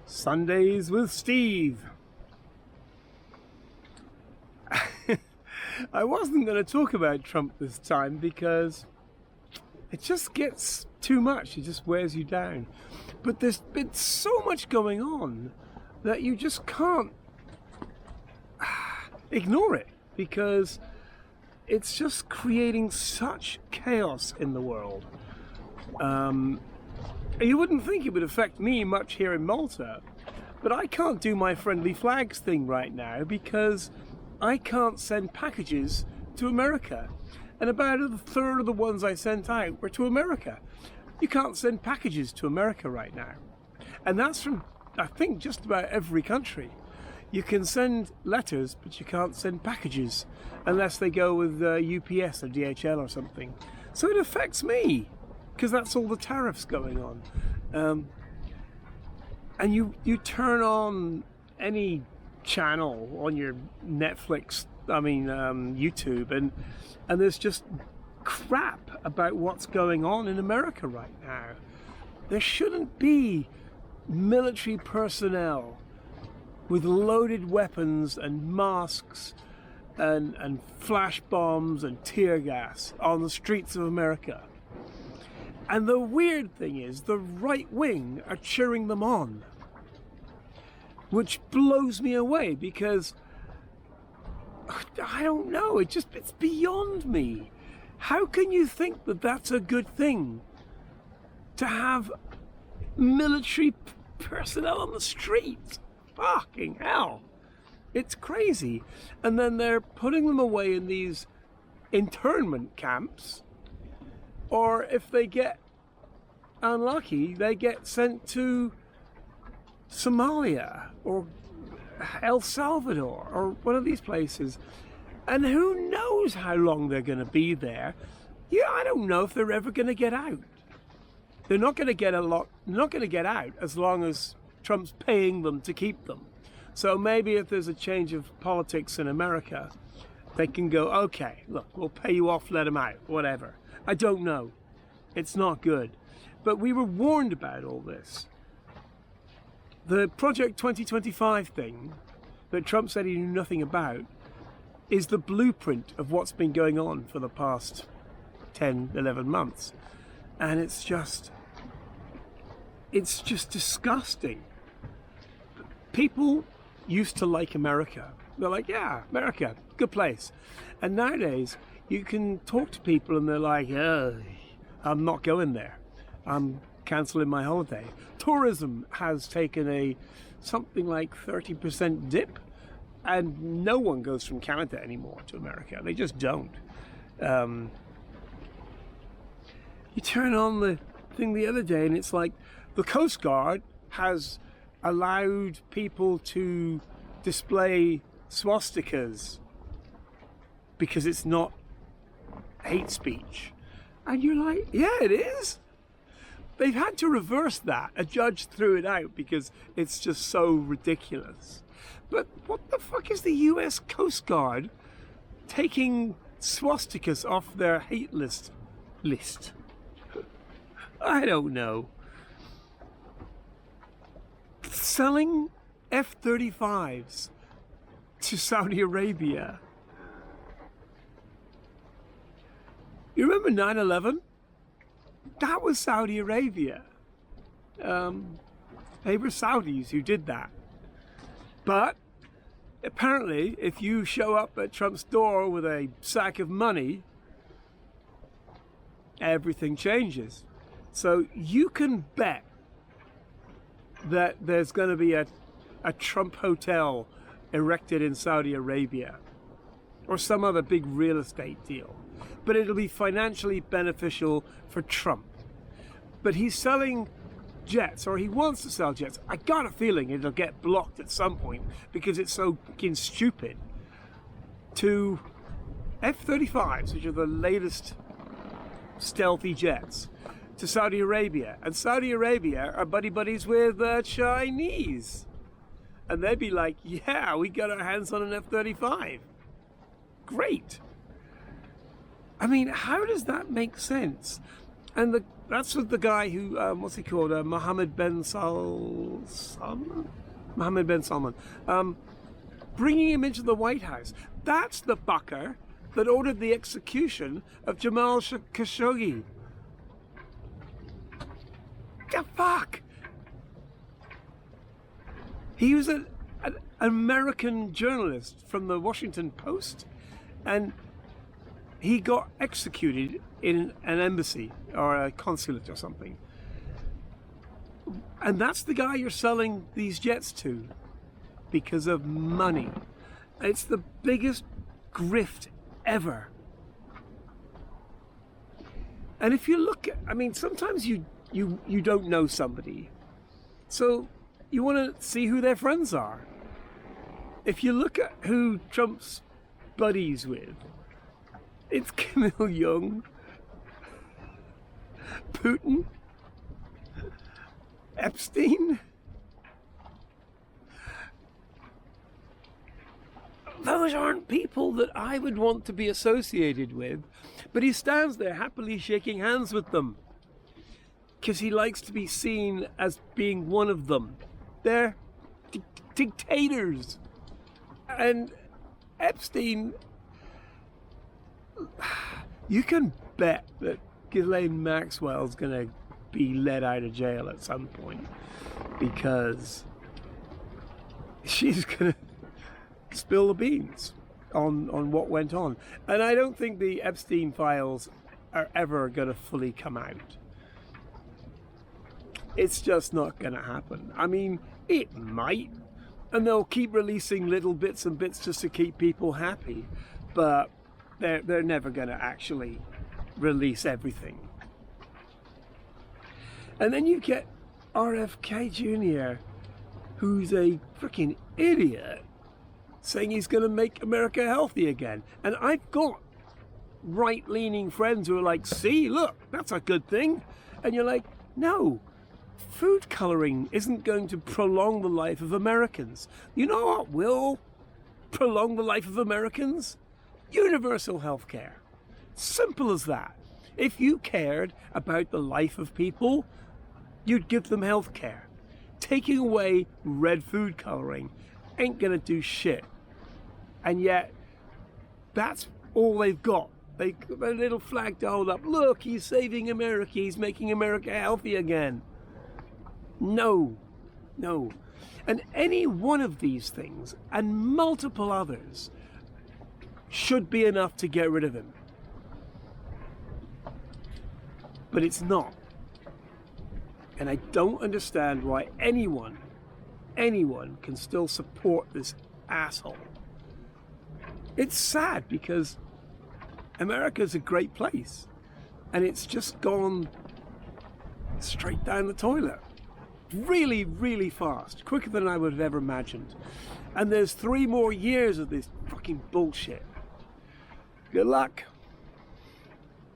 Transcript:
Sundays with Steve. I wasn't going to talk about Trump this time because it just gets too much. It just wears you down. But there's been so much going on that you just can't ignore it because it's just creating such chaos in the world. You wouldn't think it would affect me much here in Malta, but I can't do my friendly flags thing right now because I can't send packages to America. And about a third of the ones I sent out were to America. You can't send packages to America right now. And that's from, I think, just about every country. You can send letters, but you can't send packages unless they go with UPS or DHL or something. So it affects me because that's all the tariffs going on. And you turn on any channel on your Netflix, YouTube, and there's just crap about what's going on in America right now. There shouldn't be military personnel with loaded weapons and masks and flash bombs and tear gas on the streets of America. And the weird thing is the right wing are cheering them on, which blows me away because I don't know, it's beyond me. How can you think that that's a good thing to have military personnel on the street? Fucking hell. It's crazy. And then they're putting them away in these internment camps, or if they get unlucky, they get sent to Somalia or El Salvador or one of these places. And who knows how long they're going to be there. Yeah, I don't know if they're ever going to get out. They're not going to get out as long as Trump's paying them to keep them. So maybe if there's a change of politics in America, they can go, okay, look, we'll pay you off, let them out, whatever. I don't know. It's not good. But we were warned about all this. The Project 2025 thing that Trump said he knew nothing about is the blueprint of what's been going on for the past 10, 11 months. And it's just disgusting. People used to like America. They're like, yeah, America, good place. And nowadays, you can talk to people and they're like, oh, I'm not going there. I'm cancelling my holiday. Tourism has taken something like 30% dip, and no one goes from Canada anymore to America. They just don't. You turn on the thing the other day and it's like the Coast Guard has allowed people to display swastikas because it's not hate speech. And you're like, yeah, it is. They've had to reverse that. A judge threw it out because it's just so ridiculous. But what the fuck is the US Coast Guard taking swastikas off their hate list? I don't know. Selling F-35s to Saudi Arabia. You remember 9/11? That was Saudi Arabia. They were Saudis who did that. But apparently, if you show up at Trump's door with a sack of money, everything changes. So you can bet that there's going to be a Trump hotel erected in Saudi Arabia or some other big real estate deal. But it'll be financially beneficial for Trump. But he's selling jets, or he wants to sell jets. I got a feeling it'll get blocked at some point because it's so fucking stupid. To F-35s, which are the latest stealthy jets, to Saudi Arabia. And Saudi Arabia are buddies with the Chinese. And they'd be like, yeah, we got our hands on an F-35. Great. I mean, how does that make sense? And that's with the guy who, what's he called? Mohammed bin Salman. Bringing him into the White House. That's the fucker that ordered the execution of Jamal Khashoggi. The fuck? He was an American journalist from the Washington Post, and he got executed in an embassy or a consulate or something. And that's the guy you're selling these jets to because of money. It's the biggest grift ever. And if you look at, I mean, sometimes you don't know somebody, so you want to see who their friends are. If you look at who Trump's buddies with, it's Kim Il-jung, Putin, Epstein. Those aren't people that I would want to be associated with, but he stands there happily shaking hands with them because he likes to be seen as being one of them. They're dictators. And Epstein, you can bet that Ghislaine Maxwell's going to be let out of jail at some point because she's going to spill the beans on what went on. And I don't think the Epstein files are ever going to fully come out. It's just not going to happen. I mean, it might, and they'll keep releasing little bits and bits just to keep people happy, but they're never going to actually release everything. And then you get RFK Jr., who's a freaking idiot, saying he's going to make America healthy again. And I've got right-leaning friends who are like, see, look, that's a good thing. And you're like, no, food coloring isn't going to prolong the life of Americans. You know what will prolong the life of Americans? Universal health care. Simple as that. If you cared about the life of people, you'd give them health care. Taking away red food coloring ain't gonna do shit. And yet, that's all they've got. They got a little flag to hold up. Look, he's saving America. He's making America healthy again. No. And any one of these things, and multiple others, should be enough to get rid of him. But it's not. And I don't understand why anyone can still support this asshole. It's sad because America's a great place and it's just gone straight down the toilet. Really, really fast. Quicker than I would have ever imagined. And there's 3 more years of this fucking bullshit. Good luck.